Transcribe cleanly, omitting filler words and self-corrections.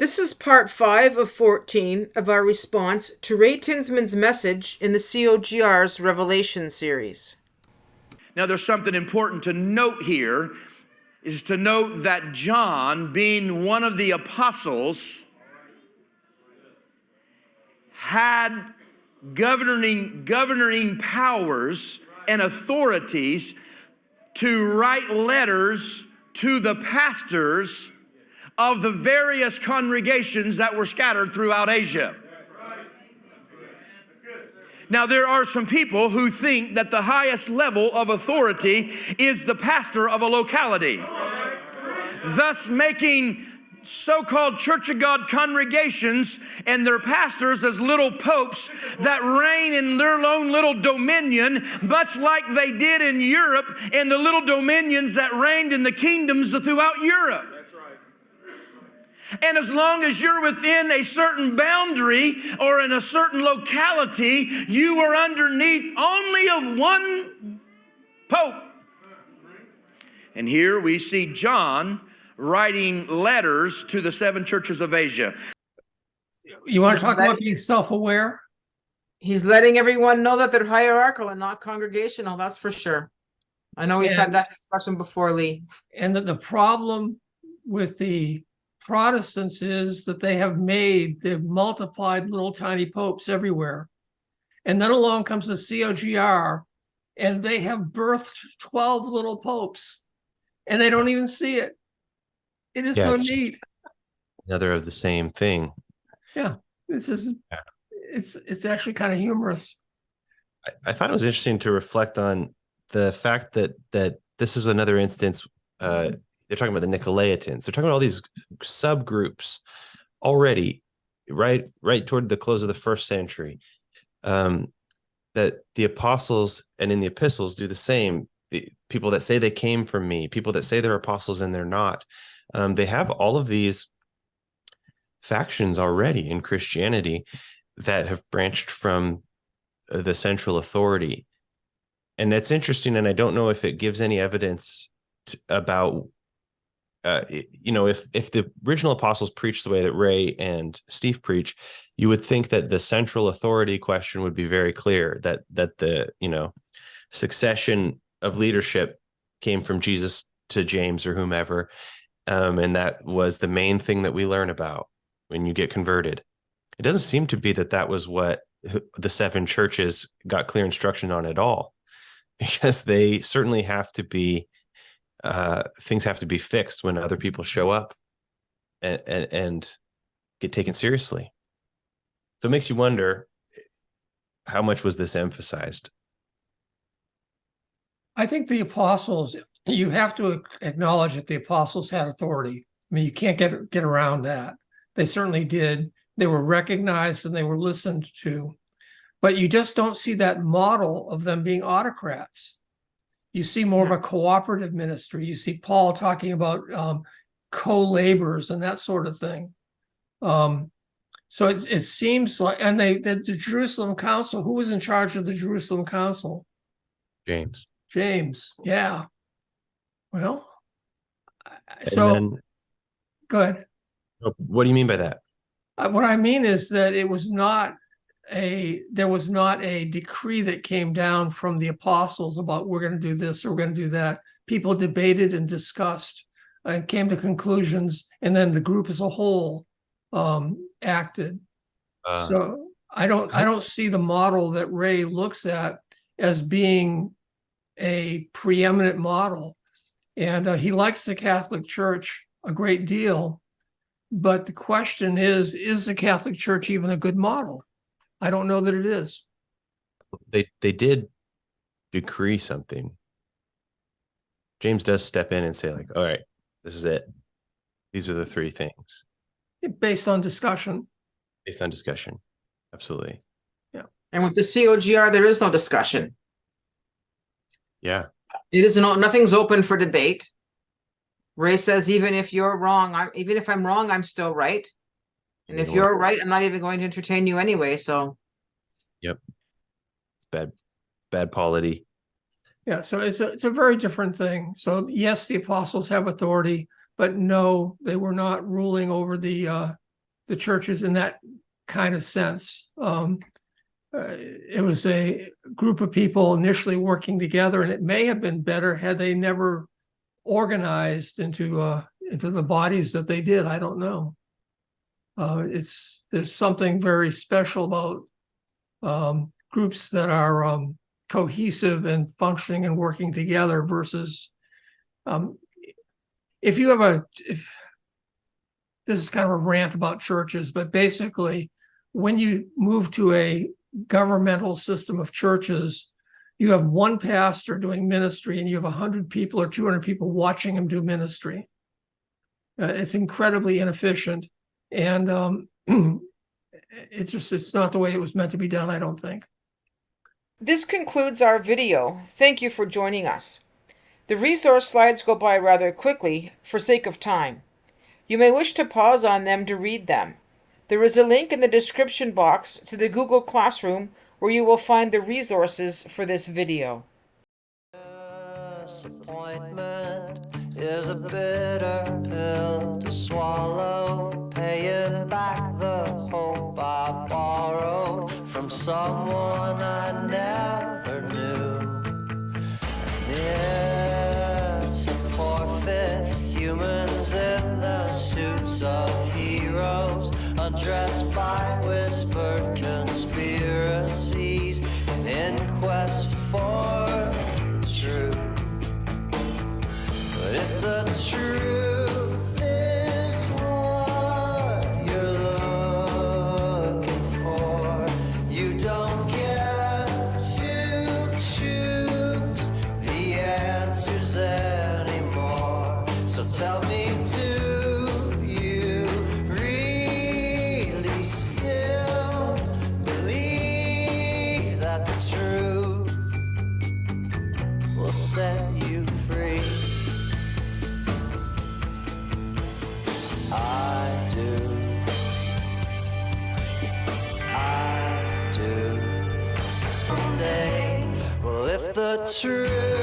This is part 5 of 14 of our response to Ray Tinsman's message in the COGR's Revelation series. Now, there's something important to note here, is to note that John, being one of the apostles, had governing powers and authorities to write letters to the pastors of the various congregations that were scattered throughout Asia. Now, there are some people who think that the highest level of authority is the pastor of a locality, thus making so-called Church of God congregations and their pastors as little popes that reign in their own little dominion, much like they did in Europe and the little dominions that reigned in the kingdoms throughout Europe. And as long as you're within a certain boundary or in a certain locality, you are underneath only of one pope. And here we see John writing letters to the 7 churches of Asia. You want to talk about being self-aware? He's letting everyone know that they're hierarchical and not congregational, that's for sure. I know we've had that discussion before, Lee. And that the problem with the Protestants is that they've multiplied little tiny popes everywhere. And then along comes the COGR, and they have birthed 12 little popes, and they don't even see it. It is so neat. Another of the same thing. Yeah, it's actually kind of humorous. I thought it was interesting to reflect on the fact that this is another instance. They're talking about the Nicolaitans. They're talking about all these subgroups already, right toward the close of the 1st century. That the apostles and in the epistles do the same. The people that say they came from me, people that say they're apostles and they're not. They have all of these factions already in Christianity that have branched from the central authority. And that's interesting. And I don't know if it gives any evidence about if the original apostles preached the way that Ray and Steve preach, you would think that the central authority question would be very clear, that the succession of leadership came from Jesus to James or whomever, and that was the main thing that we learn about when you get converted. It doesn't seem to be that was what the 7 churches got clear instruction on at all, because they certainly have to be things have to be fixed when other people show up and get taken seriously. So it makes you wonder, how much was this emphasized? I think the apostles, you have to acknowledge that the apostles had authority. I mean, you can't get around that. They certainly did. They were recognized and they were listened to. But you just don't see that model of them being autocrats. You see more of a cooperative ministry. You see Paul talking about co-laborers and that sort of thing. So it seems like, and the Jerusalem Council, who was in charge of the Jerusalem Council? James, yeah. Well, go ahead. What do you mean by that? What I mean is that there was not a decree that came down from the apostles about we're going to do this or we're going to do that. People debated and discussed and came to conclusions, and then the group as a whole acted. So I don't see the model that Ray looks at as being a preeminent model. And he likes the Catholic Church a great deal. But the question is the Catholic Church even a good model? I don't know that it is. They did decree something. James does step in and say, like, all right, this is it. These are the 3 things. Based on discussion. Based on discussion. Absolutely. Yeah. And with the COGR, there is no discussion. Yeah. It is nothing's open for debate. Ray says, even if you're wrong, even if I'm wrong, I'm still right. And if you're right, I'm not even going to entertain you anyway. So, yep, it's bad polity. Yeah, so it's a very different thing. So yes, the apostles have authority, but no, they were not ruling over the the churches in that kind of sense. It was a group of people initially working together, and it may have been better had they never organized into the bodies that they did. I don't know. There's something very special about groups that are cohesive and functioning and working together versus if this is kind of a rant about churches, but basically when you move to a governmental system of churches, you have one pastor doing ministry and you have 100 people or 200 people watching him do ministry. It's incredibly inefficient, and it's not the way it was meant to be done, I don't think. This concludes our video. Thank you for joining us. The resource slides go by rather quickly for sake of time. You may wish to pause on them to read them. There is a link in the description box to the Google Classroom where you will find the resources for this video. Disappointment is a bitter pill to swallow, paying back the hope I borrowed from someone I never knew. And it's a forfeit, humans in the suits of heroes, undressed by whispered conspiracies, in quest for the truth. But if the truth is what you're looking for, you don't get to choose the answers anymore. So tell me, do you really still believe that the truth will set you free? I do. Someday, well, if the truth